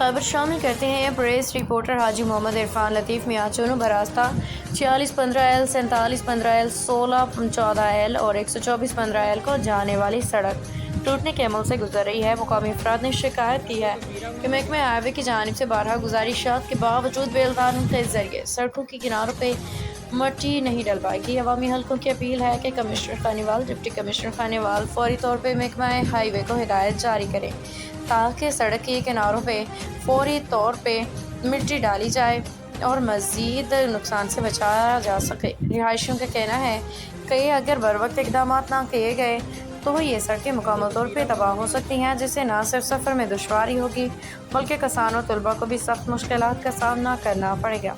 خبر شامل کرتے ہیں پریس رپورٹر حاجی محمد عرفان لطیف میاں چونو براستہ 4615L 4715L 1614L اور 12415L کو جانے والی سڑک ٹوٹنے کے عمل سے گزر رہی ہے۔ مقامی افراد نے شکایت کی ہے کہ محکمہ ہائی وے کی جانب سے بارہا گزارشات کے باوجود بیلداروں کے ذریعے سڑکوں کے کناروں پہ مٹی نہیں ڈلوائی گئی۔ عوامی حلقوں کی اپیل ہے کہ commissioner Khanewal, deputy commissioner Khanewal فوری طور پہ محکمہ ہائی وے کو ہدایت جاری کریں تاکہ سڑک کے کناروں پہ فوری طور پہ مٹی ڈالی جائے اور مزید نقصان سے بچایا جا سکے۔ رہائشیوں کا کہنا ہے کہ اگر بروقت اقدامات نہ کیے گئے تو یہ سڑکیں مکمل طور پہ تباہ ہو سکتی ہیں، جس سے نہ صرف سفر میں دشواری ہوگی بلکہ کسانوں اور طلباء کو بھی سخت مشکلات کا سامنا کرنا پڑے گا۔